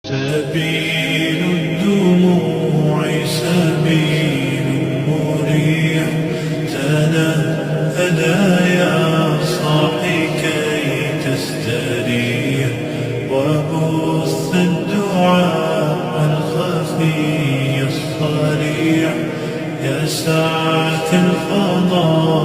سبيل الدموع سبيل مريح، تنهدى يا صاحي كي تستريح، وبث الدعاء الخفي الصريح، يا سعة الفضاء